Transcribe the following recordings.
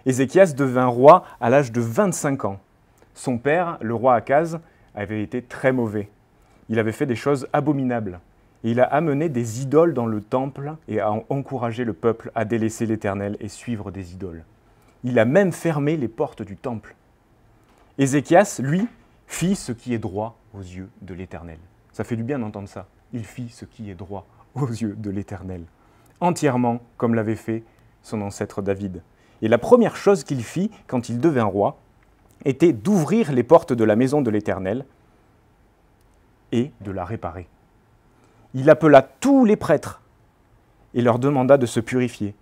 Ézéchias devint roi à l'âge de 25 ans. Son père, le roi Akaz, avait été très mauvais. Il avait fait des choses abominables. Et il a amené des idoles dans le temple et a encouragé le peuple à délaisser l'Éternel et suivre des idoles. Il a même fermé les portes du temple. Ézéchias, lui, fit ce qui est droit aux yeux de l'Éternel. Ça fait du bien d'entendre ça. Il fit ce qui est droit aux yeux de l'Éternel, entièrement comme l'avait fait son ancêtre David. Et la première chose qu'il fit quand il devint roi était d'ouvrir les portes de la maison de l'Éternel et de la réparer. Il appela tous les prêtres et leur demanda de se purifier,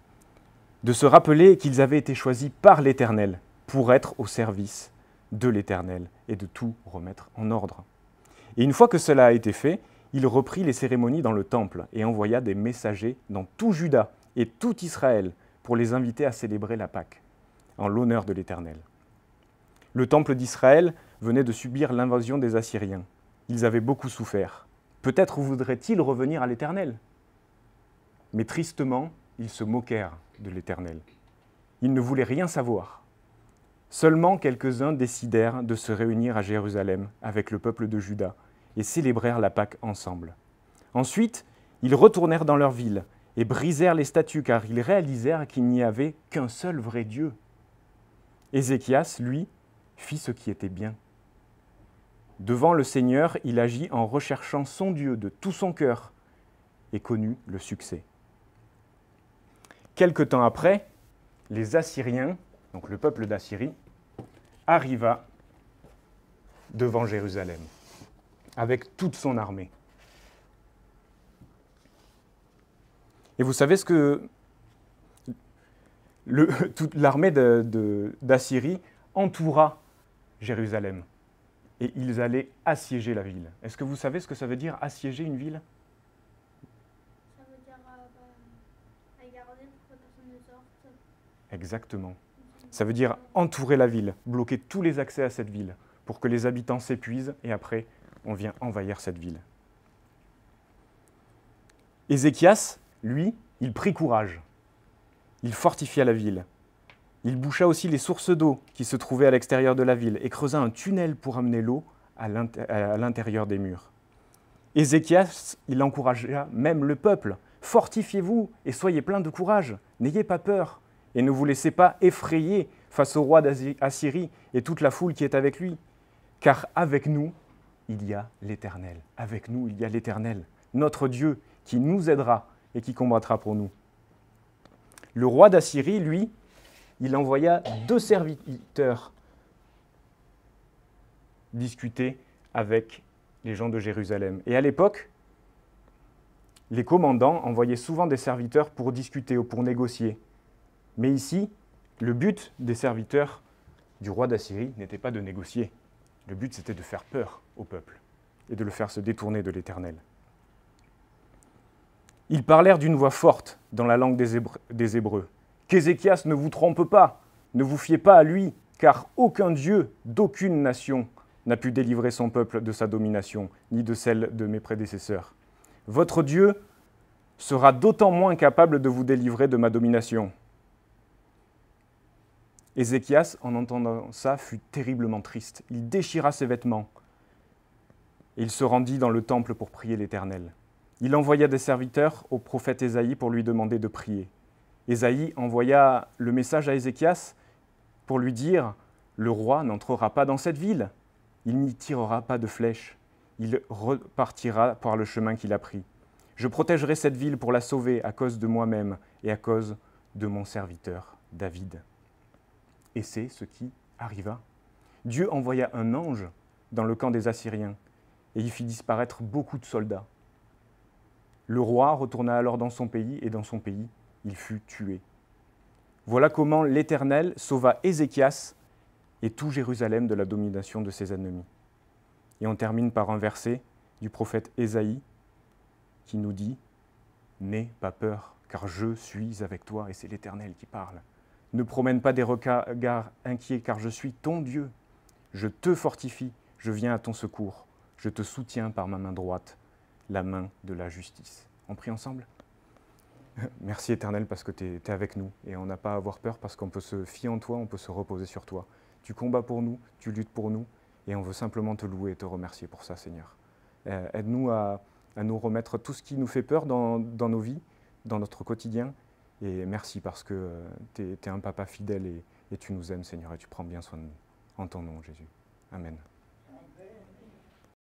de se rappeler qu'ils avaient été choisis par l'Éternel pour être au service de l'Éternel et de tout remettre en ordre. Et une fois que cela a été fait, il reprit les cérémonies dans le temple et envoya des messagers dans tout Juda et tout Israël pour les inviter à célébrer la Pâque, en l'honneur de l'Éternel. Le temple d'Israël venait de subir l'invasion des Assyriens. Ils avaient beaucoup souffert. Peut-être voudraient-ils revenir à l'Éternel. Mais tristement, ils se moquèrent de l'Éternel. Ils ne voulaient rien savoir. Seulement quelques-uns décidèrent de se réunir à Jérusalem avec le peuple de Juda et célébrèrent la Pâque ensemble. Ensuite, ils retournèrent dans leur ville et brisèrent les statues car ils réalisèrent qu'il n'y avait qu'un seul vrai Dieu. Ézéchias, lui, fit ce qui était bien. Devant le Seigneur, il agit en recherchant son Dieu de tout son cœur et connut le succès. Quelque temps après, les Assyriens, donc le peuple d'Assyrie, arriva devant Jérusalem avec toute son armée. Et vous savez ce que toute l'armée d'Assyrie entoura Jérusalem. Et ils allaient assiéger la ville. Est-ce que vous savez ce que ça veut dire, assiéger une ville? Ça veut dire garder pour que personne ne sorte. Exactement. Ça veut dire entourer la ville, bloquer tous les accès à cette ville, pour que les habitants s'épuisent et après, on vient envahir cette ville. Ézéchias, lui, il prit courage. Il fortifia la ville. Il boucha aussi les sources d'eau qui se trouvaient à l'extérieur de la ville et creusa un tunnel pour amener l'eau à l'intérieur des murs. Ézéchias, il encouragea même le peuple. « Fortifiez-vous et soyez pleins de courage, n'ayez pas peur et ne vous laissez pas effrayer face au roi d'Assyrie et toute la foule qui est avec lui. Car avec nous, il y a l'Éternel. Avec nous, il y a l'Éternel, notre Dieu qui nous aidera et qui combattra pour nous. » Le roi d'Assyrie, lui, il envoya 2 serviteurs discuter avec les gens de Jérusalem. Et à l'époque, les commandants envoyaient souvent des serviteurs pour discuter ou pour négocier. Mais ici, le but des serviteurs du roi d'Assyrie n'était pas de négocier. Le but, c'était de faire peur au peuple et de le faire se détourner de l'Éternel. Ils parlèrent d'une voix forte dans la langue des Hébreux. « Qu'Ézéchias ne vous trompe pas, ne vous fiez pas à lui, car aucun Dieu d'aucune nation n'a pu délivrer son peuple de sa domination, ni de celle de mes prédécesseurs. Votre Dieu sera d'autant moins capable de vous délivrer de ma domination. » Ézéchias, en entendant ça, fut terriblement triste. Il déchira ses vêtements et il se rendit dans le temple pour prier l'Éternel. Il envoya des serviteurs au prophète Ésaïe pour lui demander de prier. Ésaïe envoya le message à Ézéchias pour lui dire « Le roi n'entrera pas dans cette ville, il n'y tirera pas de flèches, il repartira par le chemin qu'il a pris. Je protégerai cette ville pour la sauver à cause de moi-même et à cause de mon serviteur David. » Et c'est ce qui arriva. Dieu envoya un ange dans le camp des Assyriens et il fit disparaître beaucoup de soldats. Le roi retourna alors dans son pays et dans son pays, il fut tué. Voilà comment l'Éternel sauva Ézéchias et tout Jérusalem de la domination de ses ennemis. Et on termine par un verset du prophète Ésaïe qui nous dit « N'aie pas peur, car je suis avec toi. » Et c'est l'Éternel qui parle. « Ne promène pas des regards inquiets, car je suis ton Dieu. Je te fortifie, je viens à ton secours. Je te soutiens par ma main droite, la main de la justice. » On prie ensemble ? Merci Éternel parce que tu es avec nous et on n'a pas à avoir peur parce qu'on peut se fier en toi, on peut se reposer sur toi. Tu combats pour nous, tu luttes pour nous et on veut simplement te louer et te remercier pour ça, Seigneur. Aide-nous à nous remettre tout ce qui nous fait peur dans nos vies, dans notre quotidien. Et merci parce que tu es un papa fidèle et tu nous aimes, Seigneur, et tu prends bien soin de nous. En ton nom, Jésus. Amen.